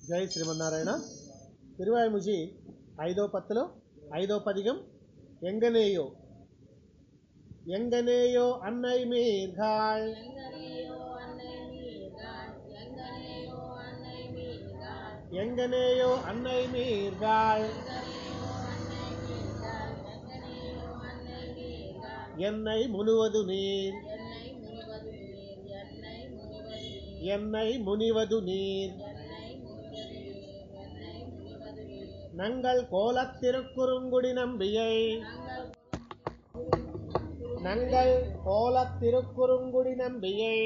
జై శ్రీమన్నారాయణ. తిరువాయిముజి 5వ పత్తులో 5వ పదిగం ఎంగనేయో ఎంగనేயோ அன்னை மீர்காள் எங்கனேயோ அன்னை மீர்காள் என்னை முனுவது நீர் என்னை முனிவது நீர் நங்கள் கோலத் திருக்குறுங்குடி நம்பியை நங்கள் கோலத் திருக்குறுங்குடி நம்பியை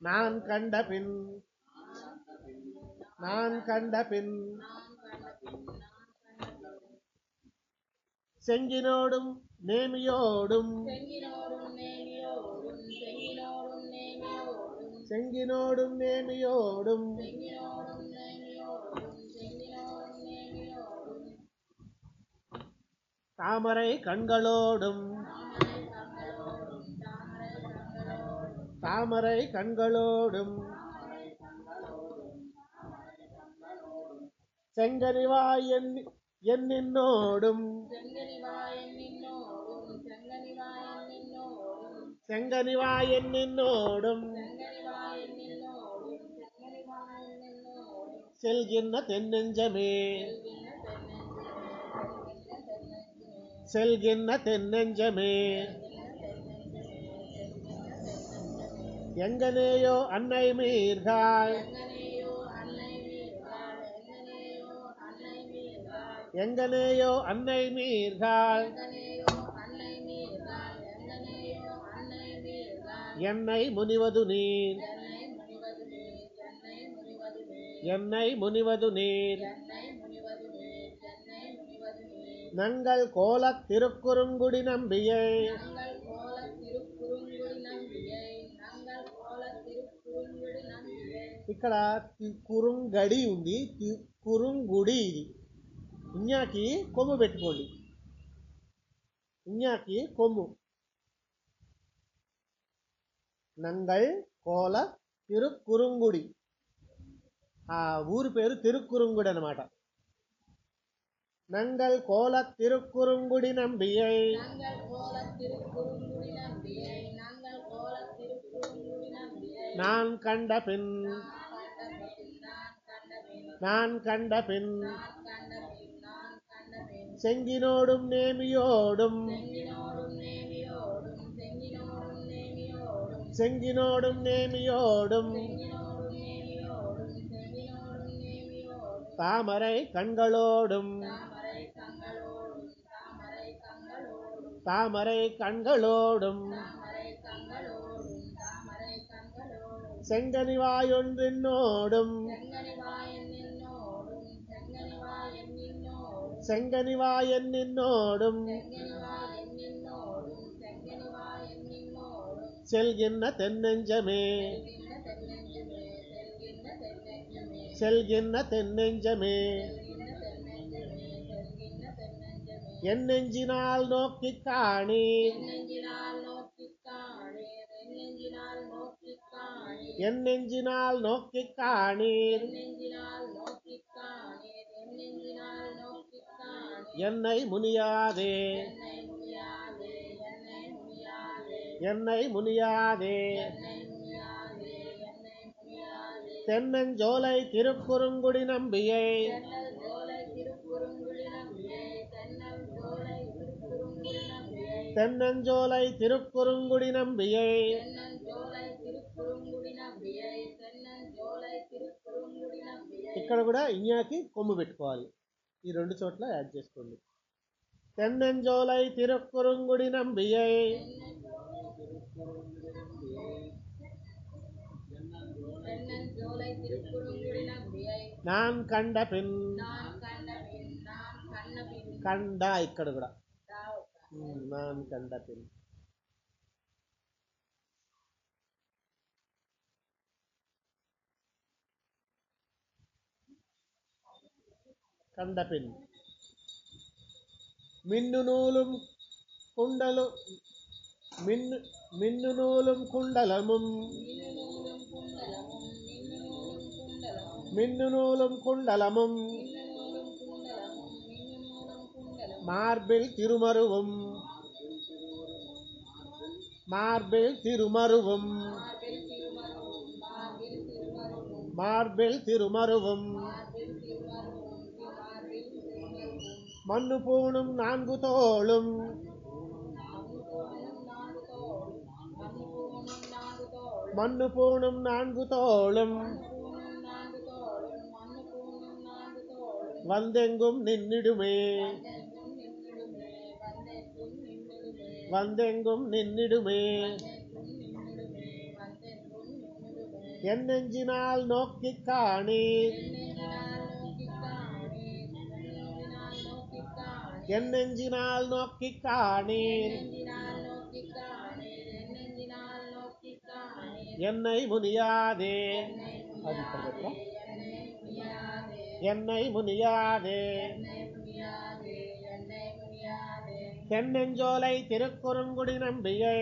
நான் கண்ட பின் செங்கினோடும் நேமியோடும் செங்கினோடும் நேமியோடும் தாமரை கண்களோடும் தாமரை கண்களோடும் செங்கனிவாய் என்னோடும் செங்கனிவாய் என்னோடும் செல்கின்ற தென்னெஞ்சமே செல்கின்ற தென்னெஞ்சமே எங்கனேயோ அன்னை மீர்காள் எங்கனேயோ அன்னை மீர்காள் என்னை முனிவது நீர் என்னை முனிவது நீர் நங்கள் கோலத் திருக்குறுங்குடி நம்பியை ఇక్కడ కురుంగడి ఉంది, కురుంగుడి. ఇది ఇన్యాకి కొమ్ము పెట్టుకోండి, ఇన్యాకి కొమ్ము. నంగల్ కోల తిరుక్కురుంగుడి, ఆ ఊరి పేరు తిరుక్కురుంగుడి అన్నమాట. நங்கள் கோலத் திருக்குறுங்குடி நம்பியை நான் கண்ட பின் செங்கினோடும் நேமியோடும் செங்கினோடும் நேமியோடும் தாமரை கண்களோடும் தாமரை கண்களோடும் செங்கனிவாயொன்றினோடும் செங்கனிவாயென்னோடும் செல்கின்ற தென்னெஞ்சமே செல்கின்ற தென்னெஞ்சமே என் நெஞ்சினால் நோக்கி காணீர் என் நெஞ்சினால் நோக்கி காணீர் என்னை முனியாதே என்னை முனியாதே தென்னஞ்சோலை திருக்குறுங்குடி நம்பியை தென்னஞ்சோலை திருக்குறுங்குடி நம்பியை ఇక్కడ కూడా ఇన్యాకి కొమ్ము పెట్టుకోవాలి, ఈ రెండు చోట్ల యాడ్ చేసుకోండి. தென்னஞ்சோலை திருக்குறுங்குடி நம்பியை நான் கண்ட பின் కండ ఇక్కడ కూడా நான் கண்ட பின் கண்ட பின் மின்னு நூலும் குண்டலும் மின்னுநூலும் குண்டலமும் மின்னுநூலும் குண்டலமும் மார்பில் திருமருவும் மார்பில் திருமருவும் மார்பில் திருமருவும் மண்ணு பூணும் 4 தோளும் மண்ணு பூணும் 4 தோளும் வந்தெங்கும் நின்னிடுமே வந்தெங்கும் நின்னிடுமே என் நெஞ்சினால் நோக்கிக் காணீர் என் நெஞ்சினால் நோக்கிக் காணீர் என்னை முனியாதே என்னை முனியாதே தென்னஞ்சோலை திருக்குறுங்குடி நம்பியை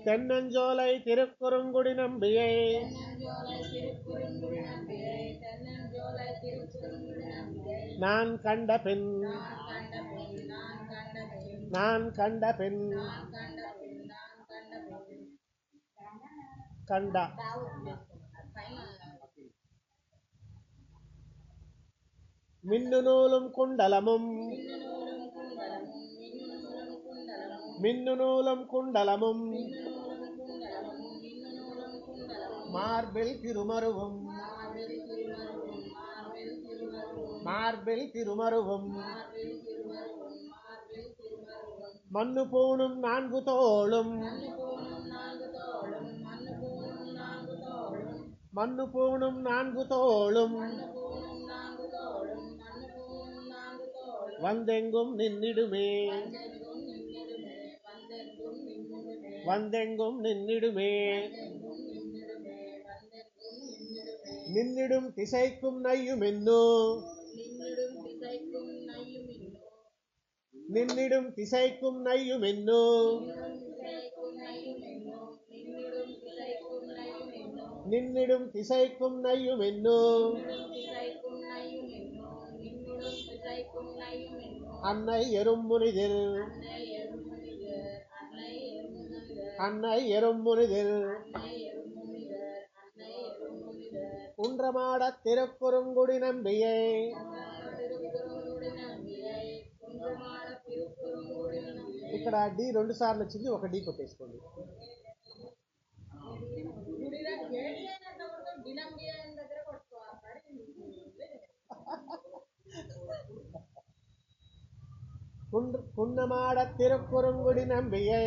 தென்னஞ்சோலை திருக்குறுங்குடி நம்பியை நான் கண்ட பின் நான் கண்ட பின் கண்ட மின்னுநூலும் குண்டலமும் மின்னுநூலும் குண்டலமும் மார்பில் திருமருவும் மார்பில் திருமருவும் மண்ணு பூணும் 4 தோளும் மண்ணு பூணும் 4 தோளும் வந்தெங்கும் நின்னிடுமே வந்தெங்கும் நின்னிடுமே நின்னிடும் திசைக்கும் நையுமென்னோ நின்னிடும் திசைக்கும் நையுமென்னோ நின்னிடும் திசைக்கும் நையுமென்னோ அன்னை எறும்புனிதில் அன்னை எறும்புனிதில் குன்றமாடத் திருக்குறுங்குடி நம்பியை ఇక్కడ డి 2 సార్లు వచ్చింది ఒక డి కొట్టేసుకోండి குன்னமாட திருக்குறுங்குடி நம்பியை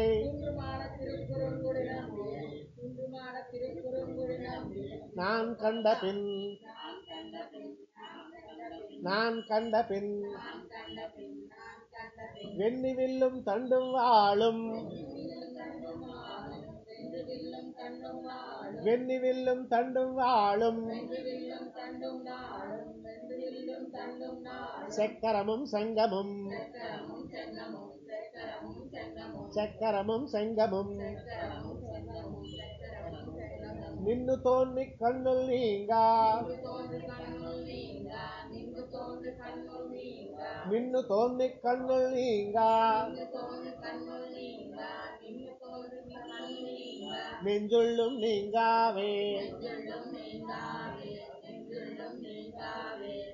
நான் கண்ட பின் நான் கண்ட பின் வெண்ணிவில்லும் தண்டும் வாழும் வெண்ணிவில்லும் தண்டும் வாழும் சக்கரமும் சங்கமும் சக்கரமும் சங்கமும் நின்னு தோன்றி கண்ணுள் நீங்கா நின்னு தோன்றி கண்ணுள் நீங்கா நெஞ்சுள்ளும் நீங்காவே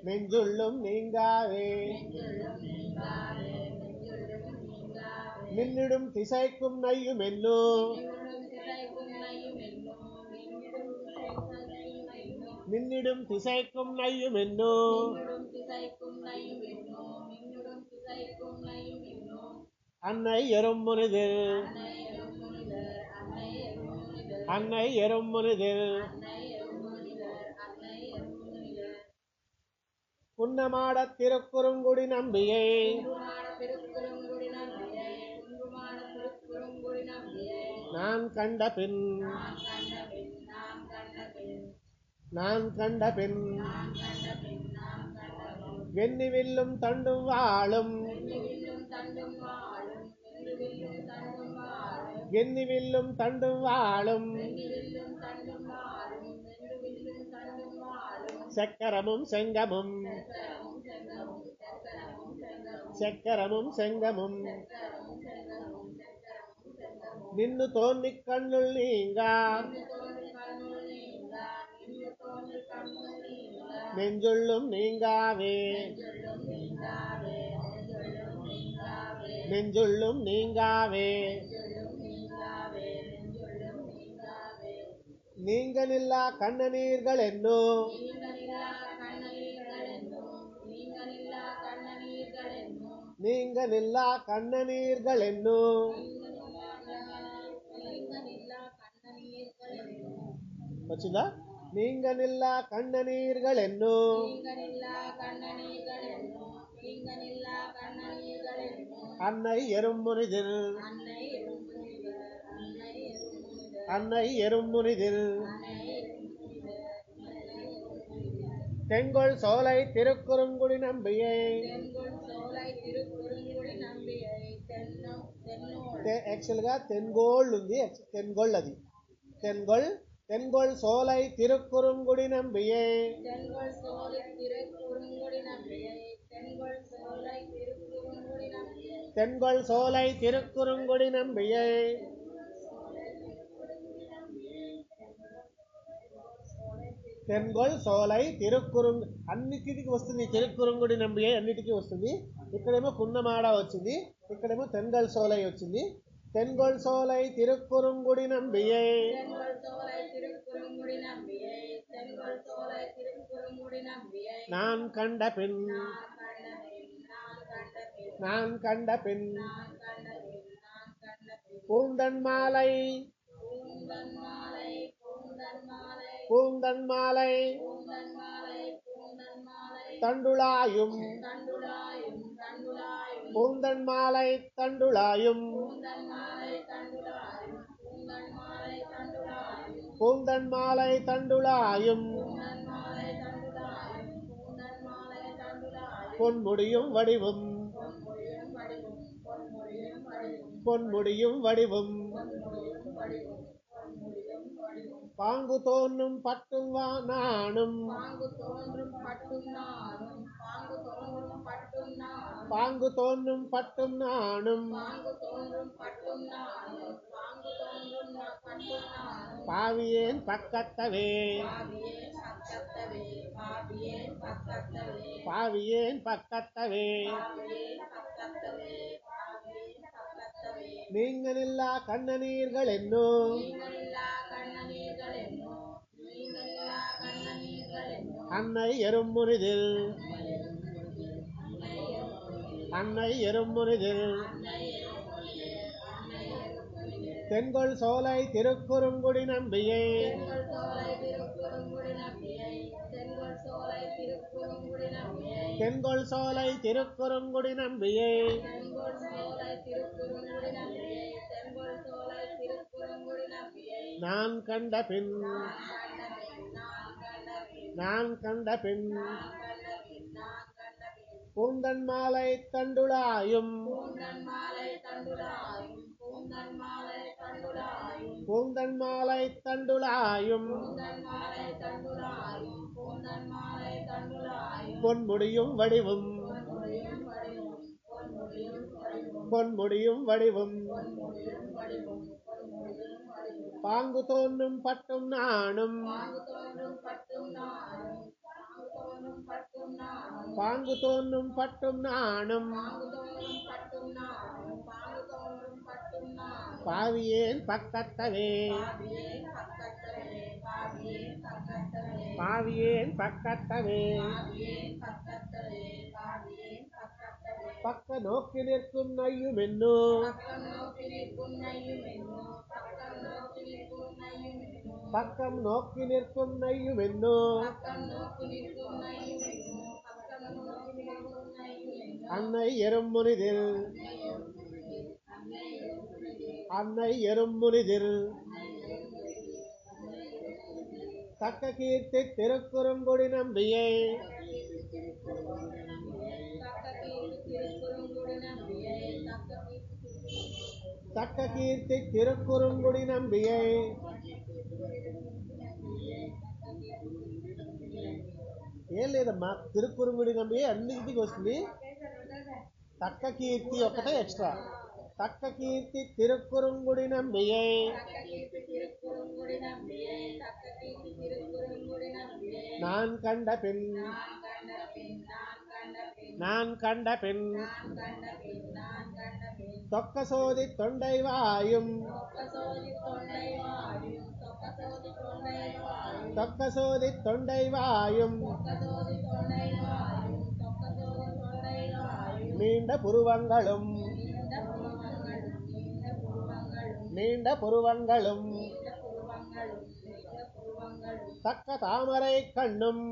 நெஞ்சுள்ளும் நீங்காவே நின்னிடும் திசைக்கும் நையுமென்னோ நின்னிடும் திசைக்கும் நையுமென்னோ அன்னை எறும்புனிதில் அன்னை எறும்புனிதில் குன்னமாடத் திருக்குறுங்குடி நம்பியை நான் கண்ட பின் நான் கண்ட பின் வெண்ணிவில்லும் தண்டும் வாழும் வெண்ணிவில்லும் தண்டும் வாழும் சக்கரமும் செங்கமும் சக்கரமும் செங்கமும் நின்னு தோன்றிக் கண்ணுள் நீங்கா நெஞ்சுள்ளும் நீங்காவே நெஞ்சுள்ளும் நீங்காவே நீங்கனில்லா கண்ணநீர்கள் என்னோ நீங்கனில்லா கண்ணநீர்கள் என்னோ வச்சுதா நீங்கனில்லா கண்ணநீர்கள் என்னோ அன்னை எறும்புனிதில் அன்னை எறும்புனிதில் தெங்கொள் சோலை திருக்குறுங்குடி நம்பியை యాక్చువల్గా తెన్గోళ్ళు ఉంది తెన్గోళ్ళు అది தென்கொள் சோலை திருக்குறுங்குடி நம்பியை தென்கொள் சோலை திருக்குறுங்குடி நம்பியை తెన్గొల్ సోలై తిరుక్కురుంగు అన్నిటికీ వస్తుంది తిరుక్కురుంగుడి నంబియై అన్నిటికీ వస్తుంది ఇక్కడేమో కున్నమాడ వచ్చింది ఇక్కడేమో తెన్గొల్ సోలై వచ్చింది తెన్గొల్ సోలై తిరుక్కురుంగుడి నంబియై நான் கண்ட பெண் பூந்தன் மாலை தண்டுளாயும் பூந்தன் மாலை தண்டுளாயும் பூந்தன் மாலை தண்டுளாயும் பொன்முடியும் வடிவும் பொன்முடியும் வடிவும் பாங்கு தோன்றும் பட்டும் நானும் பாங்கு தோன்றும் பட்டும் நானும் பாவியேன் பக்கத்தவே பாவியேன் பக்கத்தவே நீங்கனில்லா கண்ணநீர்கள் என்னோ அன்னை எறும்புனிதில் அன்னை எறும்புனிதில் தென்கொள் சோலை திருக்குறுங்குடி நம்பியை தென்கொள் சோலை திருக்குறுங்குடி நம்பியை நான் கண்ட பெண் பூந்தன் மாலை தண்டுளாயும் பூந்தன் மாலை தண்டுளாயும் பொன்முடியும் வடிவும் பொன்முடியும் வடிவும் பாங்கு தோன்றும் பட்டும் நானும் பாங்கு தோன்றும் பட்டும் நானும் பாவியேன் பக்கத்தவே பாவியேன் பக்கத்தவே பக்க நோக்கி நிற்கும் நையும் என்னோ பக்கம் நோக்கி நிற்கும் நையும் என்னோ அன்னை எறும்புனிதில் அன்னை எறும்புனிதில் தக்க கீர்த்தி திருக்குறுங்குடி நம்பியை தக்க கீர்த்தி திருக்குறுங்குடி நம்பியை ఏం లేదమ్మా తిరుక్కురుంగుడి నంబి అన్నింటికి వస్తుంది తక్క కీర్తి ఒకటే ఎక్స్ట్రా తక్క కీర్తి తిరుక్కురుంగుడి నంబియై நான் கண்ட பெண் தொக்க சோதி தொண்டை வாயும் தொக்க சோதி தொண்டை வாயும் நீண்ட புருவங்களும் தக்க தாமரை கண்ணும்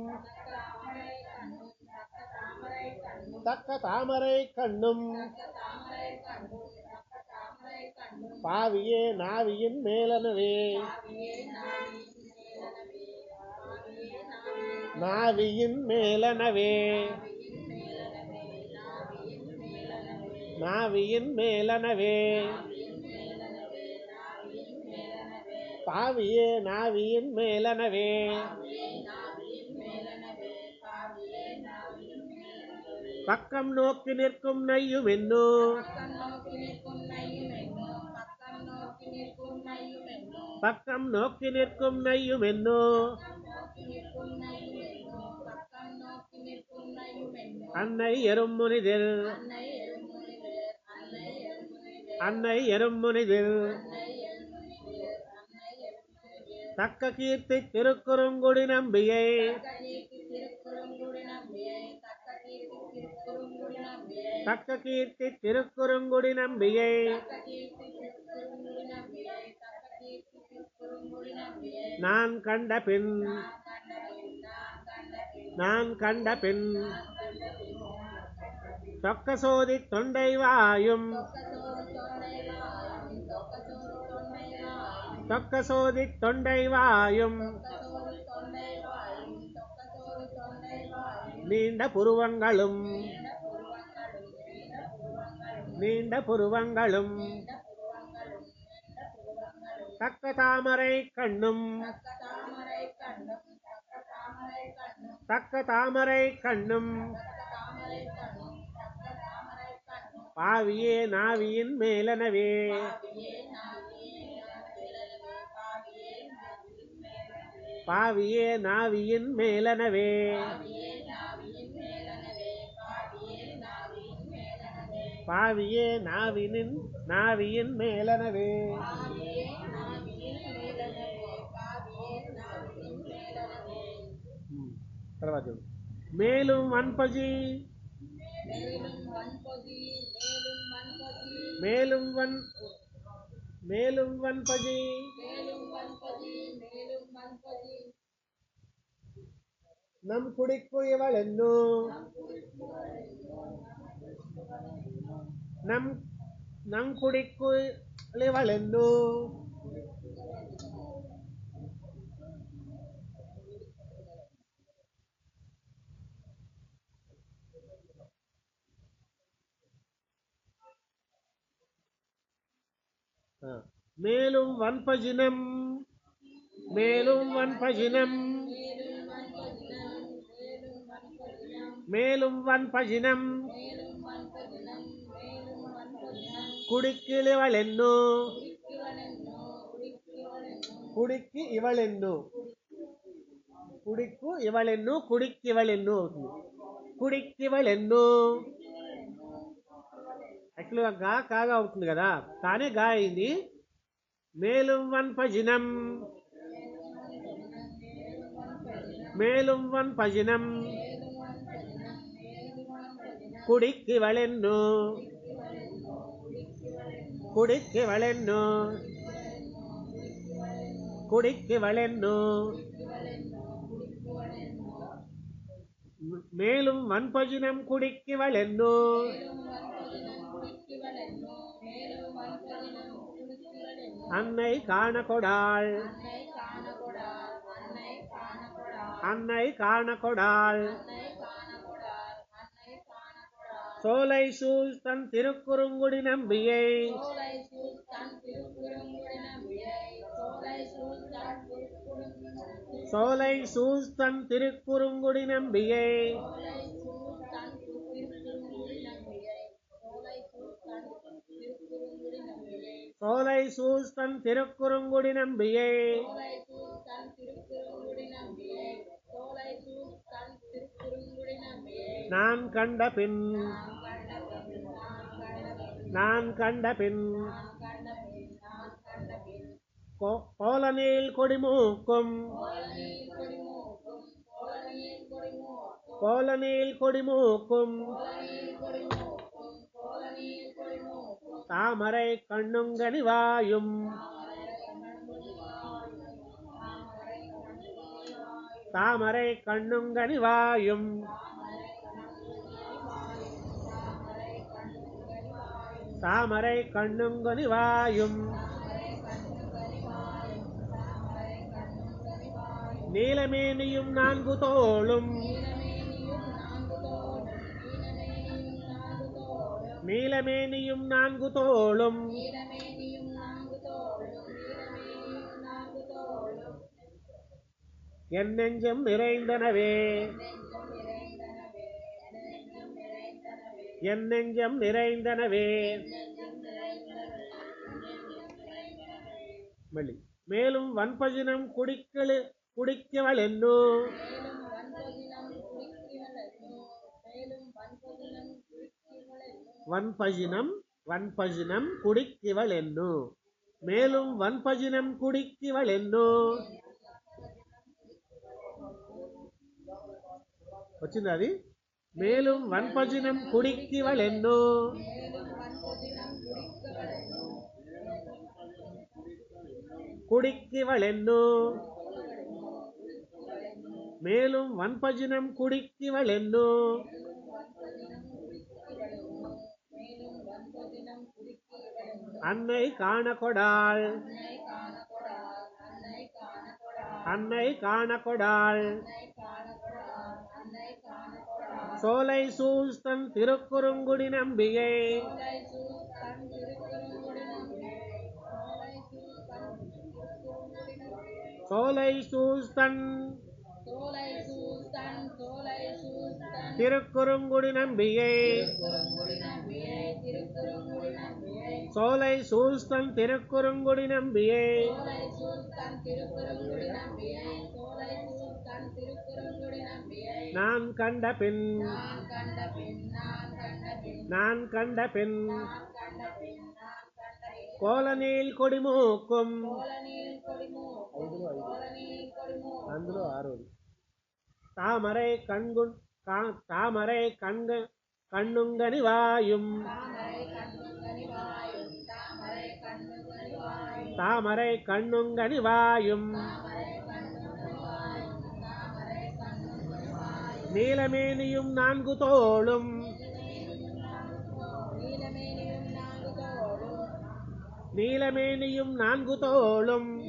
பாவியே நாவியின் மேலனவே நாவியின் மேலனவே பாவியே நாவியின் மேலனவே பக்கம் நோக்கி நிற்கும் நையும் என்னோ பக்கம் நோக்கி நிற்கும் நையும் என்னோ அன்னை எறும் முனிதில் தக்க கீர்த்தி திருக்குறுங்குடி நம்பியை நான் கண்ட பின் தொக்க சோதி தொண்டை வாயும் நீண்ட புருவங்களும் தக்க தாமரை கண்ணும் பாவியே நாவியின் மேலனவே తర్వాత மேலும் வன்பதி நம் குடிக்கு இவளென்னோ நம் குடிக்கு இவளென்னோ மேலும் வன்பஜினம் குடிக்கு இவளென்னோ యాక్చువల్గా గా కాగా అవుతుంది కదా, కానీ గా అయింది. మేలుం వన్పజినం కుడిక్కివళెన్నో மேலும் வன்பஜினம் குடிக்கிவளென்னோ அன்னை காணகொடாள் சோலை சூழ் தன் திருக்குறுங்குடி நம்பியை சோலை சூழ் தன் திருக்குறுங்குடி நம்பியை சோலை சூழ் தன் திருக்குறுங்குடி நம்பியை நான் கண்ட பின் கோலநீள் கொடிமூக்கும் தாமரை கண்ணுங்கனி வாயும் தாமரை கண்ணுங்கனி வாயும் தாமரை கண்ணுங்கனி வாயும் நீலமேனியும் நான்கு தோளும் நீலமேனியும் நான்கு தோளும் என் நெஞ்சம் நிறைந்தனவே என் நெஞ்சம் நிறைந்தனவே மேலும் வன்பஜினம் குடிக்கவளென்னோ வன்பஜினம் குடிக்கவளென்னோ மேலும் வன்பஜினம் குடிக்கவளென்னோ వచ్చింది అది மேலும் வன்பஜினம் குடிக்கவளென்னோ மேலும் வன்பஜினம் குடிக்கவளென்னோ அன்னை காணகொடாள் சோலை சூழ் தன் திருக்குறுங்குடி நம்பியை சோலை சூழ் தன் திருக்குறுங்குடி நம்பியை சோலை சூழ் தன் திருக்குறுங்குடி நம்பியை நான் கண்ட பின் கோலநீள் கொடிமூக்கும் అందులో ఆరోది தாமரை கண்ணுங்கனி வாயும் தாமரை கண்ணுங்கனி வாயும் நீலமேனியும் நான்கு தோளும் நீலமேனியும் நான்கு தோளும்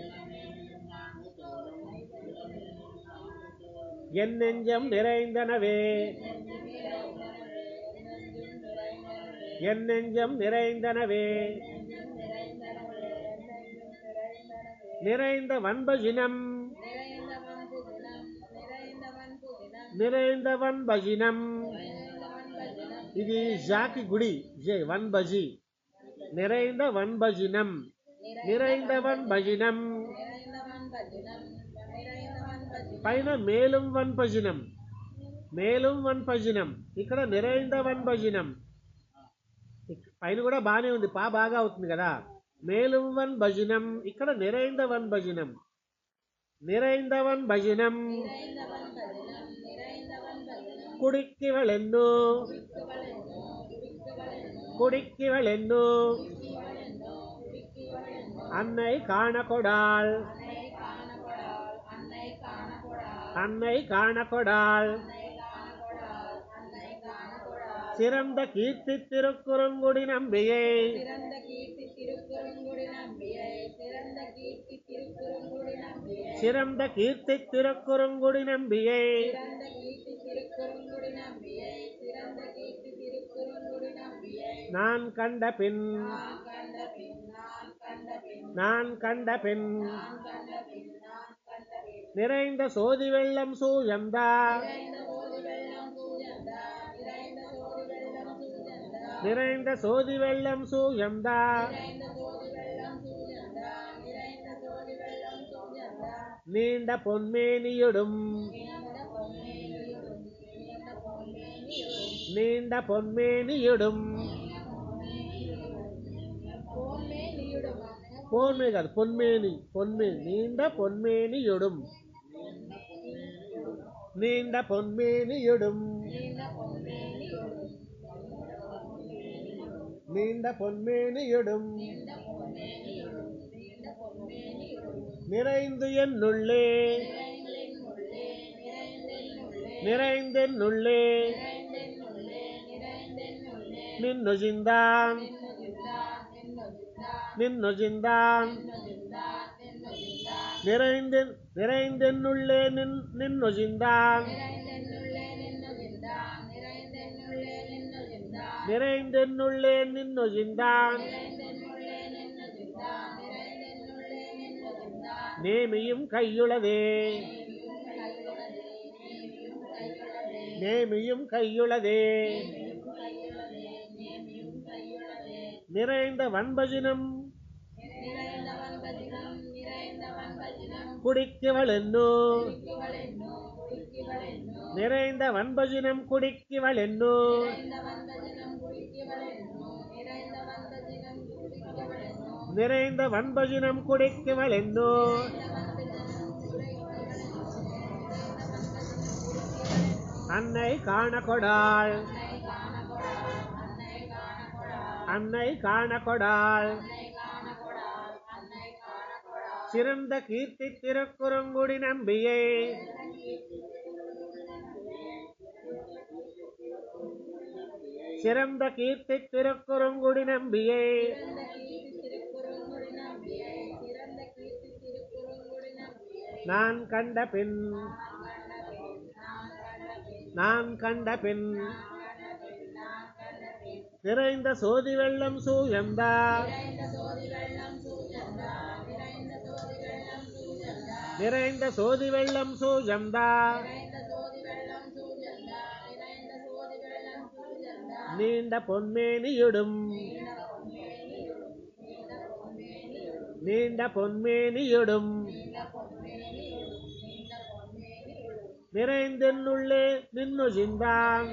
என் நெஞ்சம் நிறைந்தனவே என் நெஞ்சம் நிறைந்தனவே நிறைந்த வன்பஜினம் நிறைந்த వన్భజినం ఇది జాకి గుడి జై వన్భజి நிறைந்த వన్భజినం நிறைந்த వన్భజినం పైన మేలుం వన్భజినం ఇక్కడ நிறைந்த వన్భజినం పైన కూడా బానే ఉంది పా బాగా అవుతుంది కదా మేలుం వన్భజినం ఇక్కడ நிறைந்த వన్భజినం நிறைந்த వన్భజినం குடிக்கவளென்னோ அன்னை காணகொடாள் சிறந்த கீர்த்தி திருக்குறுங்குடி நம்பியை சிறந்த கீர்த்தி திருக்குறுங்குடி நம்பியை நான் கண்ட பின் நான் கண்ட பின் நிறைந்த சோதி வெள்ளம் சூழ்ந்தா நிறைந்த சோதி வெள்ளம் சூழ்ந்தா நீண்ட பொன்மேனியுடும் நீண்ட பொன்மேனியுடும் பொன்மே காது பொன்மேனி பொன்மேனி நீண்ட பொன்மேனியுடும் நீண்ட பொன்மேனியுடும் நீண்ட பொன்மேனியுடும் நிறைந்து என்னுள்ளே நிறைந்தென்னுள்ளே நின்னொழிந்தான் நின்னொழிந்தான் நிறைந்தென்னுள்ளே நின்னொழிந்தான் நிறைந்தென்னுள்ளே நின்னொழிந்தான் நேமியும் கையுளதே நேமியும் கையுளதே நிறைந்த வன்பஜினம் குடிக்கவளென்னோ நிறைந்த வன்பஜினம் குடிக்கவளென்னோ நிறைந்த வன்பஜினம் குடிக்கவளென்னோ அன்னை காண கொடாள் அன்னை காண கொடாள் சிறந்த கீர்த்தி திருக்குறுங்குடி நம்பியை சிறந்த கீர்த்தி திருக்குறுங்குடி நம்பியை நான் கண்ட பின் நான் கண்ட பின் நிறைந்த சோதி வெள்ளம் சூழ்ந்தா நிறைந்த சோதி வெள்ளம் சூழ்ந்தா நீண்ட பொன்மேனியுடும் நீண்ட பொன்மேனியுடும் நிறைந்தென்னுள்ளே நின்னொழிந்தான்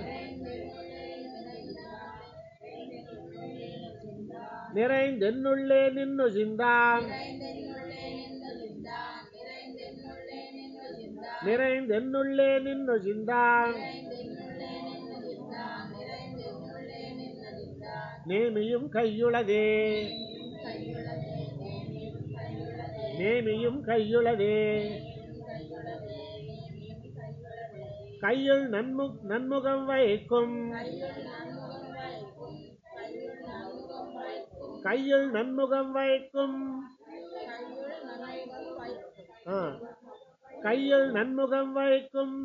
நிறைந்தென்னுள்ளே நின்னொழிந்தான் நிறைந்தென்னுள்ளே நின்னொழிந்தான் நேமியும் கையுளதே நேமியும் கையுளதே கையுள் நன்முகம் வைக்கும் கையுள் நன்முகம் வைக்கும் கையுள் நன்முகம் வைக்கும்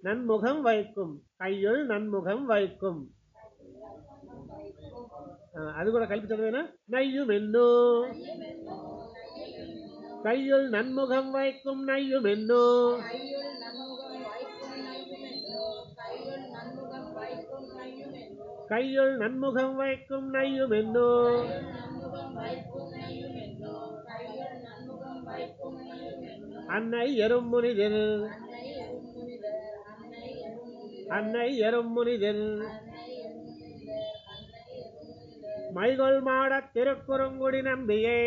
நன்முகம் வைக்கும் கையுள் நன்முகம் வைக்கும் அது கூட கல்வி சொல்றதுன்னா நையும் என்னோ கையுள் நன்முகம் வைக்கும் நையும் என்னோ கையுள் நன்முகம் வைக்கும் நையும் என்னோ அன்னை எறும் முனிதில் அன்னை எறும் முனிதில் மைகொள் மாடத் திருக்குறுங்குடி நம்பியை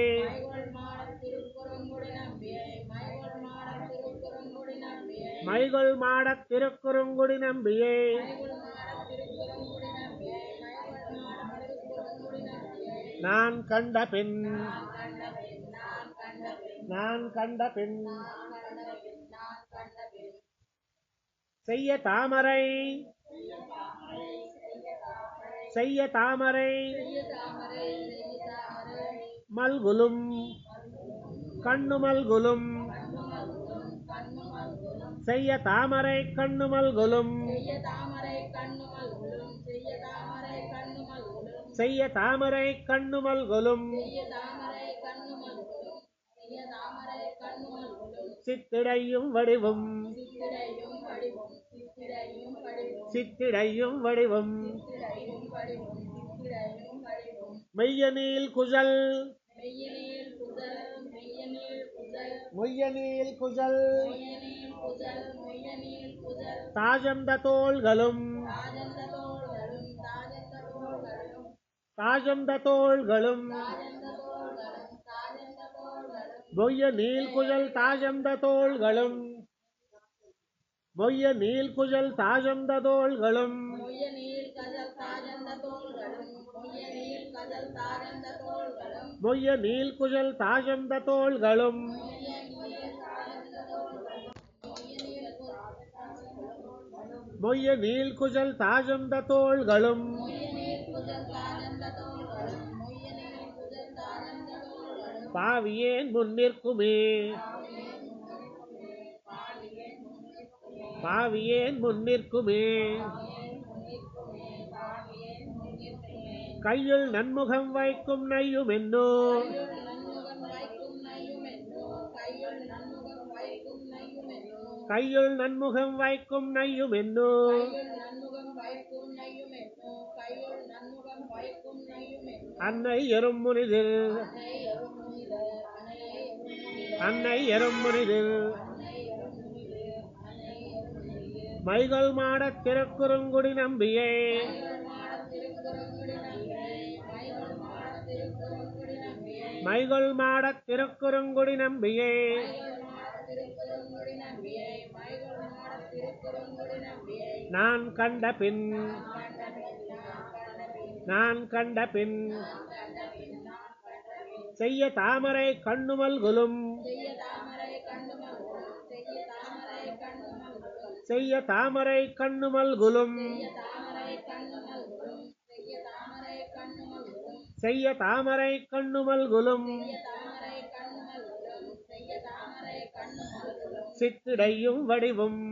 மைகொள் மாடத் திருக்குறுங்குடி நம்பியை நான் கண்ட பின் நான் கண்ட பின் செய்ய தாமரை செய்ய தாமரை மல்குலும் கண்ணு மல்குலும் செய்ய தாமரை கண்ணு மல்குலும் செய்ய தாமரை கண்ணு மல்குலும் சித்திடையும் வடிவும் சித்திடையும் வடிவும் மெய்யனில் குஜல் மொய்யனில் குஜல் தாஜந்த தோள்களும் தாஜந்த தோள்களும் மொய்ய நீல் குஜல் தாஜந்த தோள்களும் மொய்ய நீல் குஜல் தாஜந்த தோள்களும் மொய்ய நீல் குஜல் தாஜந்த தோள்களும் மொய்ய நீல் குஜல் தாஜந்த தோள்களும் பாவியேன் முன்னிற்குமே பாவியேன் முன்னிற்குமே கையுள் நன்முகம் வைக்கும் நையும் என்னோ கையுள் நன்முகம் வைக்கும் நையும் என்னோ அன்னை எறும் முனிதில் அன்னை எறும் முனிதில் மைகள் மாடத் திருக்குறுங்குடி நம்பியே மைகள் மாடத் திருக்குறுங்குடி நம்பியே நான் கண்ட பின் நான் கண்ட பின் செய்ய தாமரை கண்ணு மல்குலும் செய்ய தாமரை கண்ணு மல்குலும் செய்ய தாமரை கண்ணு மல்குலும் சித்திடையும் வடிவும்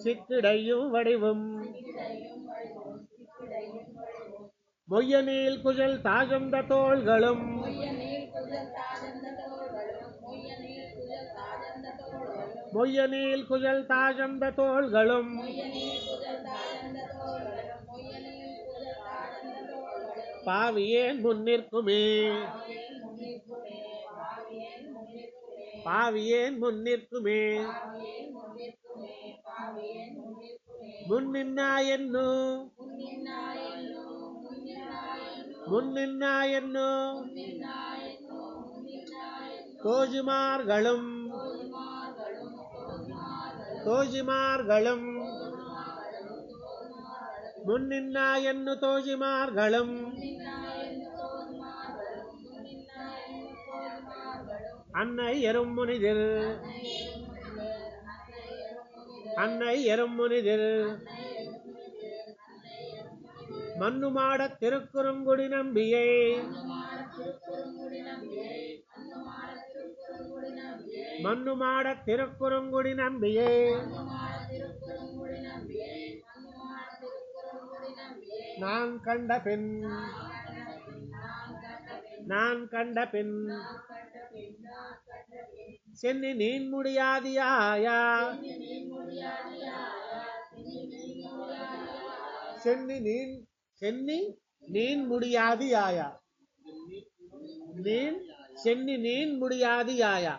சித்திடையும் வடிவும் மொய்யனில் குஜல் தாஜந்த தோள்களும் மொய்யனில் குஜல் தாஜந்த தோள்களும் பாவியேன் முன்னிற்குமே பாவியேன் முன்னிற்குமே முன்னின்னாயென்னு முன்னின்னாயென்னு தோஜிமார்களும் தோஜிமார்களும் முன்னின்னாயென்னு தோஜிமார்களும் அன்னை எறும் முனிதில் அன்னை எறும் முனிதில் மன்னுமாடத் திருக்குறுங்குடி நம்பியை மன்னுமாடத் திருக்குறுங்குடி நம்பியை நான் கண்ட பின் நான் கண்ட பின் சென்னி நீன் முடியாதியாயா சென்னி நீன் முடியாதியாயா நீன் சென்னி நீன் முடியாதியாயா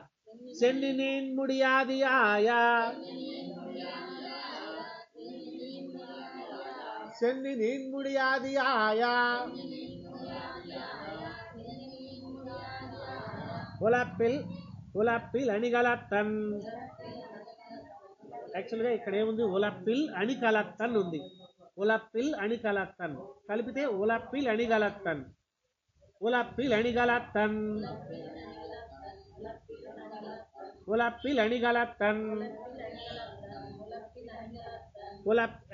சென்னி நீன் முடியாதியாயா சென்னி நீன் முடியாதியாயா உலப்பில் ఉలప్పిల్ అణిగలత్తన్ యాక్చువల్గా ఇక్కడ ఏముంది ఉలప్పిల్ అణికలత్తన్ ఉంది ఉలప్పిల్ అణికలత్తన్ కలిపితే ఉలప్పిల్ అణిగలత్తన్ ఉలప్పిల్ అణిగలత్తన్ ఉలప్పిల్ అణిగలత్తన్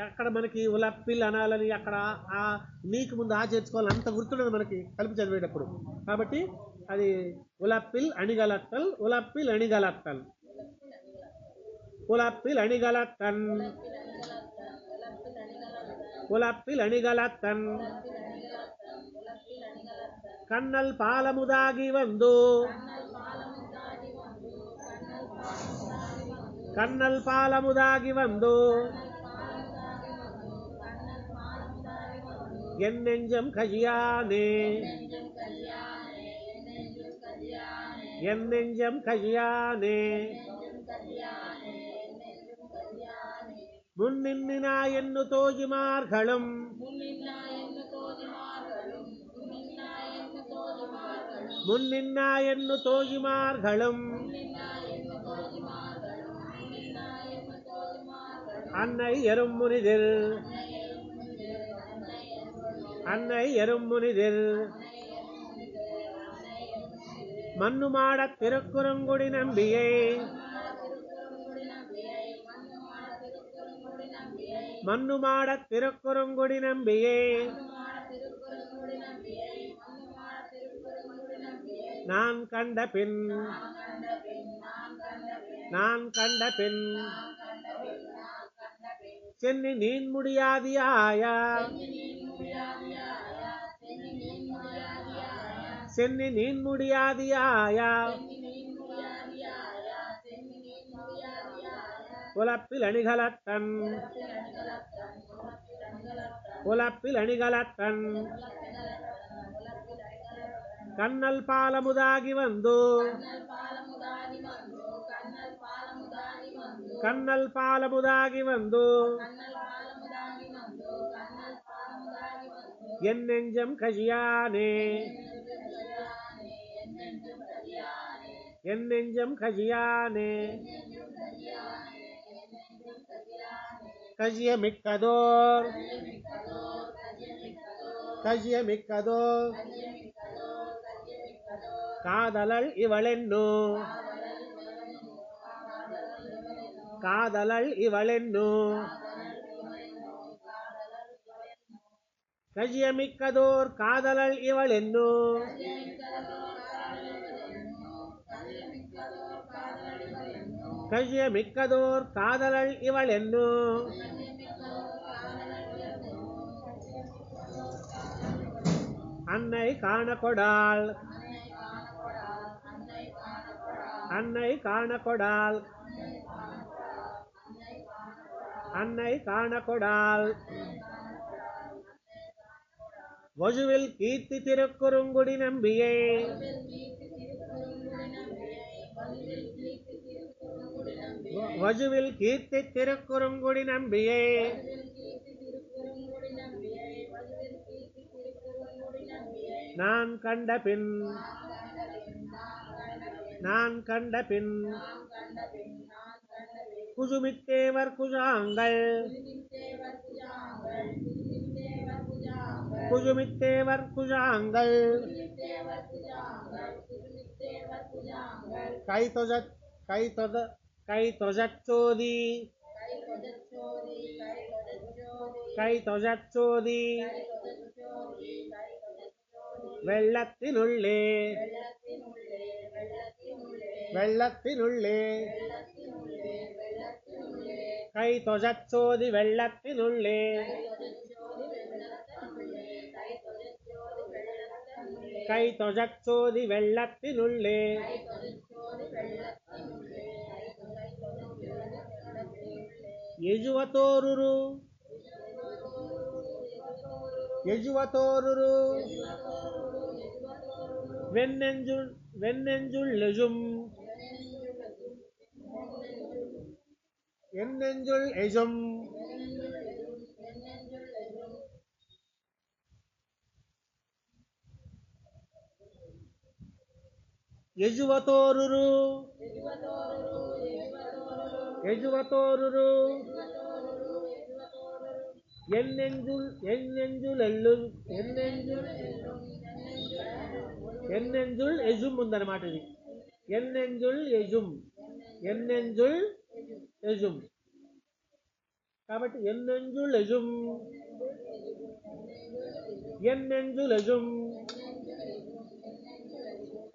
అక్కడ మనకి ఉలప్పిల్ అనాలని అక్కడ ఆ నీకు ముందు ఆ చేర్చుకోవాలి అంత గుర్తుండదు మనకి కలిపి చదివేటప్పుడు కాబట్టి అది ఉలప్పిల్ అణిగలత్తల్ ఉలప్పిల్ అణిగలత్తల్ குலப்பில் அணிகலத்தன் குலப்பில் அணிகலத்தன் கண்ணல் பாலமுதாகி வந்து கண்ணல் பாலமுதாகி வந்து என் நெஞ்சம் கஜியானே என் நெஞ்சம் கஜியானே முன்னின்னா என்னு தோஜிமார்களும் முன்னின்னா என்னு தோஜிமார்களும் அன்னை எறும் முனிதில் அன்னை எறும் முனிதில் மண்ணுமாடத் திருக்குறுங்குடி நம்பியை மண்ணுமாடத் திருக்குறுங்குடி நம்பியை நான் கண்ட பின் நான் கண்ட பின் சென்னி நீன் முடியாதியாயா சென்னி நீன் முடியாதியாயா குலப்பில் அணிகலத்தன் குலப்பில் அணிகலத்தன் கண்ணல் பாலமுதாகி வந்து கண்ணல் பாலமுதாகி வந்து என் நெஞ்சம் கஜியானே என் நெஞ்சம் கஜியானே கஜியமிக்கதோர் கஜியமிக்கதோர் காதலள் இவளென்னு காதலள் இவளென்னு கஜியமிக்கதோர் காதலள் இவளென்னு கஜியமிக்கதோர் காதலள் இவளென்னு அன்னை காண அன்னை காண அன்னை காண வஜுவில் கீர்த்தி திருக்குறுங்குடி நம்பியை வஜுவில் கீர்த்தி திருக்குறுங்குடி நம்பியை நான் கண்ட பின் நான் கண்ட பின் குஜுமித்தேவர் குஜாங்கள் குஜுமித்தேவர் குஜாங்கள் கை தொஜச்சோதி கை தொஜச்சோதி வெள்ளத்தினுள்ளே வெள்ளத்தினுள்ளே கை தொஜச்சோதி வெள்ளத்தினுள்ளே கை தொஜச்சோதி வெள்ளத்தினுள்ளே ಯಜುವತೋರುರು ಯಜುವತೋರುರು வெண்ணெஞ்சுள் எஜும் எண்ணெஞ்சுள் எஜும் ಯಜುವತೋರುರು ಯಜುವತೋರುರು ఎన్నెంజుల్ ఎజుమ్ ఉందన్నమాట ఇది ఎన్నెంజుల్ ఎజుమ్ కాబట్టి ఎన్నెంజుల్ ఎజుమ్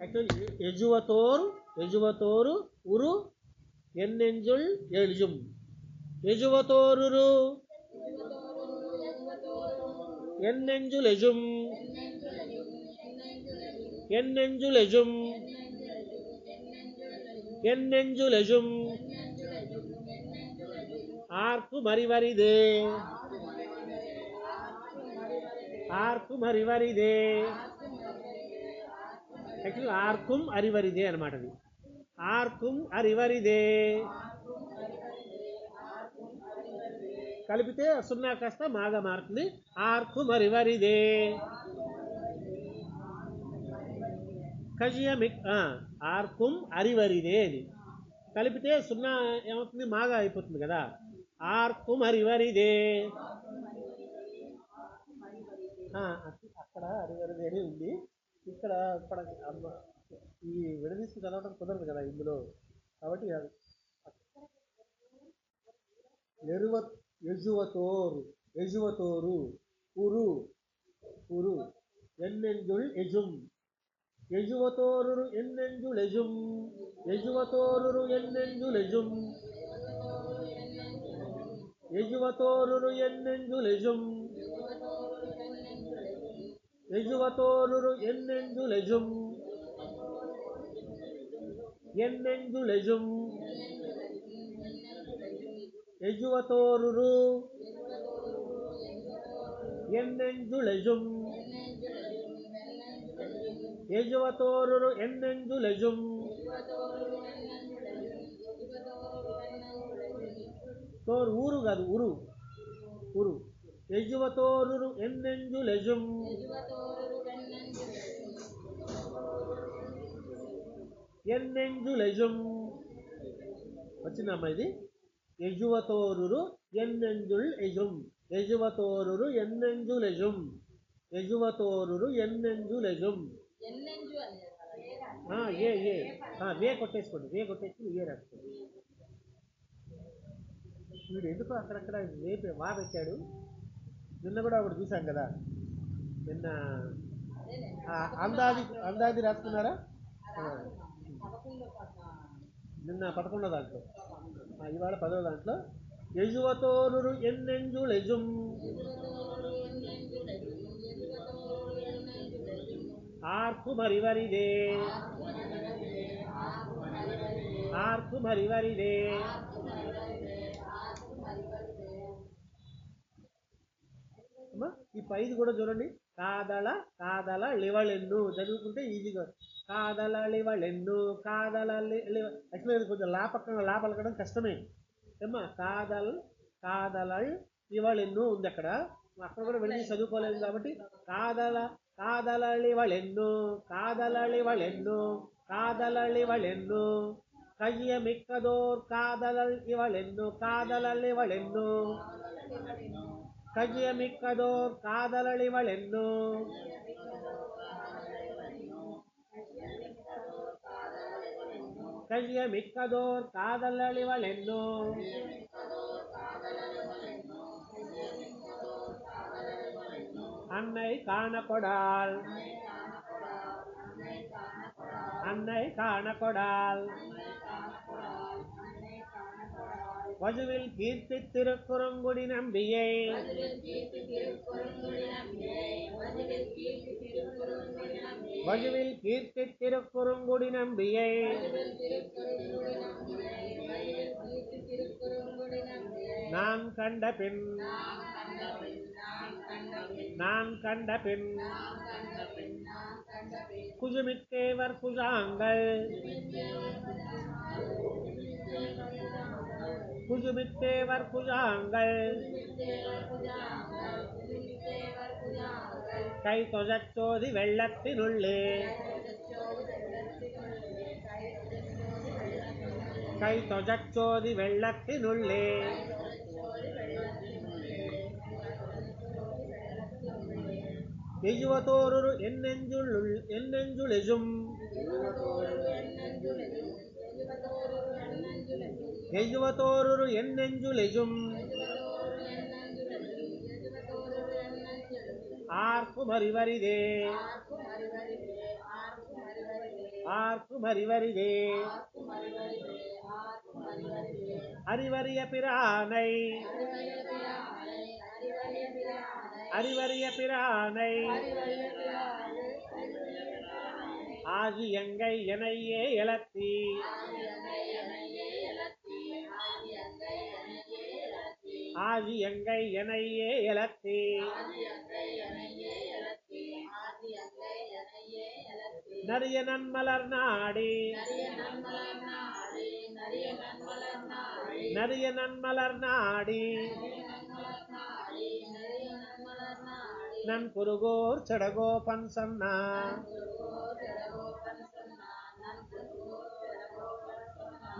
యాక్చువల్లీ ఎజువతోరు ఉరు என்னெஞ்சுள் எழும் எஜுவதோருரு என்னெஞ்சுள் எழும் என்னெஞ்சுள் எழும் என்னெஞ்சுள் எழும் ஆர்க்கும் அறிவரிதே ఆర్కుం అరివరిదే యాక్చువల్లీ ఆర్కుం అరివరిదే అన్నమాట అది ఆర్కుం అరివరిదే కలిపితే సున్నా కాస్త మాగా మారుతుంది ఆర్కుం అరివరిదే కజియమిక్ ఆర్కుం అరివరిదే అది కలిపితే సున్నా ఏమవుతుంది మాగా అయిపోతుంది కదా ఆర్కుం అరివరిదే అక్కడ అరివరిదే ఉంది ఇక్కడ అక్కడ ఈ విడదీసి చదవడం కుదరదు కదా ఇందులో కాబట్టి ఎజువతోరు ఎజువతోరు ఉరు ఉరు ఎన్నెంజుల్ ఎజుం ఎజువతోరు ఎన్నెంజుల్ ఎజుం ఎజువతోరు ఎన్నెంజుల్ ఎజుం ఎజువతోరు ఎన్నెంజుల్ ఎజుం ఎజువతోరు ఎన్నెంజుల్ ఎజుం ఎన్నెంజుల్ ఎజుం ఎజువతోరు ఎన్నెంజుల్ ఎజుం ఎజువతోరు ఎన్నెంజుల్ ఎజుం తోరు ఊరు కాదు ఉరు ఉరు ఎజువతోరు ఎన్నెంజుల్ ఎజుం ఎన్నెంజుల్ ఎజుం వచ్చిందమ్మా ఇది ఎజువతోరు ఎన్నెంజుల్ ఎజుం ఎజువతోరు ఎన్నెంజుల్ ఎజుం ఎజువతోరు ఎన్నెంజుల్ ఎజుం ఏ వే కొట్టేసుకోండి వే కొట్టేసుకుని ఏ రాసుకోండి వీడు ఎందుకు అక్కడక్కడ వేపే వా పెట్టాడు నిన్న కూడా ఒకటి చూసాం కదా నిన్న అందాది రాసుకున్నారా నిన్న 11వ దాంట్లో ఇవాళ 10వ దాంట్లో ఎజువతోరు ఎన్నెంజుల్ ఎజుం ఆర్కుం అరివరిదే ఆర్కుం అరివరిదే ఈ పైది కూడా చూడండి కాదల కాదల లివళెన్ను చదువుకుంటే ఈజీగా కాదల లివళెన్ను కాదల యాక్చువల్లీ కొంచెం లా పలకడం కష్టమే ఏమ్మా కాదల లివళెన్ను ఉంది అక్కడ కూడా వెళ్ళి చదువుకోలేదు కాబట్టి కాదల లివళెన్ను కాదల లివళెన్ను కాదల లివళెన్ను కయ్యమిక్కదోర్ కాదల లివళెన్ను కాదల లివళెన్ను கஜியமிக்கதோர் காதலளிவளென்னு கஜியமிக்கதோர் காதலளிவளென்னு அன்னை காணக்கொடால் அன்னை காணக்கொடால் வஜுவில் கீர்த்தி திருக்குறுங்குடி நம்பியை வஜுவில் கீர்த்தி திருக்குறுங்குடி நம்பியை நான் கண்ட பின் குஜுமித்தேவர் குஜாங்கள் குஜுமித்தேவர் குஜாங்கள் கை தொஜச்சோதி வெள்ளத்தினுள்ளே கை தொஜச்சோதி வெள்ளத்தினுள்ளே எஜுவதோரு என்னெஞ்சுள் எஜும் எஜுவதோரு என்னெஞ்சுள் எஜும் ஆர்க்கும் அறிவரிதே ஆர்க்கும் அறிவரிதே அறிவறிய பிரானை அறிவறிய பிரானை ஆகி எங்கை எனையே எழத்தி ஆகி எங்கை எனையே எழத்தி நரிய நன்மலர் நாடி நரிய நன்மலர் நாடி நன் குருகோர் சடகோபன் சொன்னா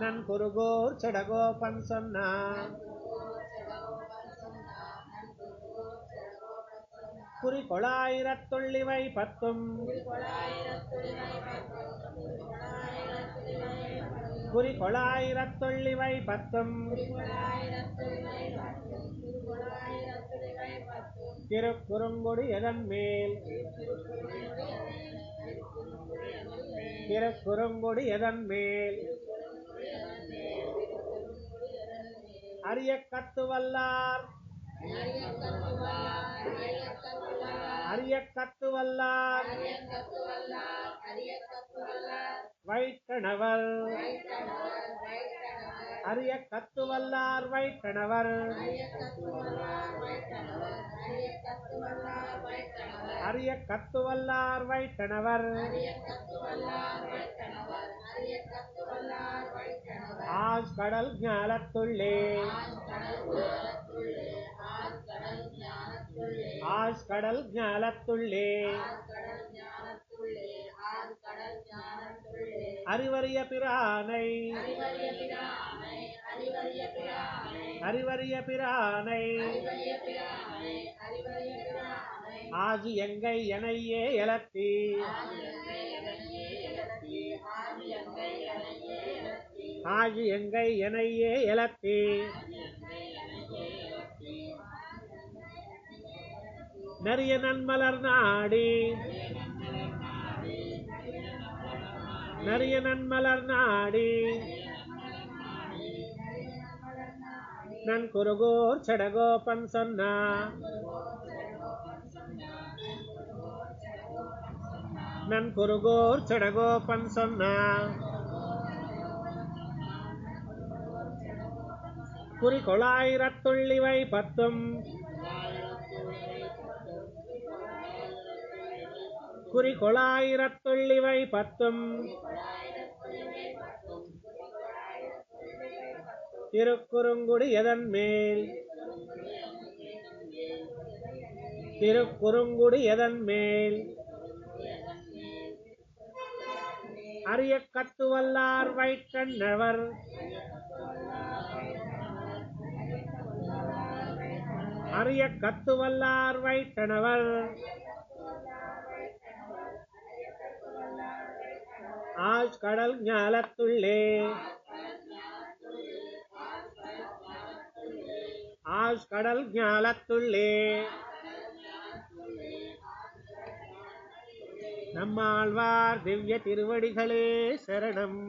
நன் குருகோர் சடகோபன் சொன்னா குறிகொளாயிரத்துள்ளிவை பத்தும் குறிகொளாயிரத்துள்ளிவை பத்தும் திருக்குறுங்குடி எதன் மேல் திருக்குறுங்குடி எதன் மேல் அரிய கத்துவல்லார் அரிய கத்துவல்லார் வைட்டணவர் அரிய கத்துவல்லார் வைட்டணவர் அரிய கத்துவல்லார் வைட்டணவர் ஆழ்கடல் ஞாலத்துள்ளே ஆழ்கடல் ஞாலத்துள்ளே அறிவறிய பிரானை அறிவறிய பிரானை ஆகி எங்கை எனையே எழத்தி ஆகி எங்கை எனையே எழத்தி நரிய நன்மலர் நாடி நரிய நன்மலர் நாடி நன் குருகோர் சடகோபன் சொன்னா நன் குருகோர் சடகோபன் சொன்னா குறிகொளாயிரத்துள்ளிவை பத்தும் குறிகொளாயிரத்துள்ளிவை பத்தும் திருக்குறுங்குடி எதன் மேல் திருக்குறுங்குடி எதன் மேல் அரிய கத்துவல்லார் வைட்டணவர் அரிய கத்துவல்லார் வைட்டணவர் ஆழ்கடல் ஞாலத்துள்ளே ஆழ்கடல் ஞாலத்துள்ளே நம்மாழ்வார் திவ்ய திருவடிகளே சரணம்.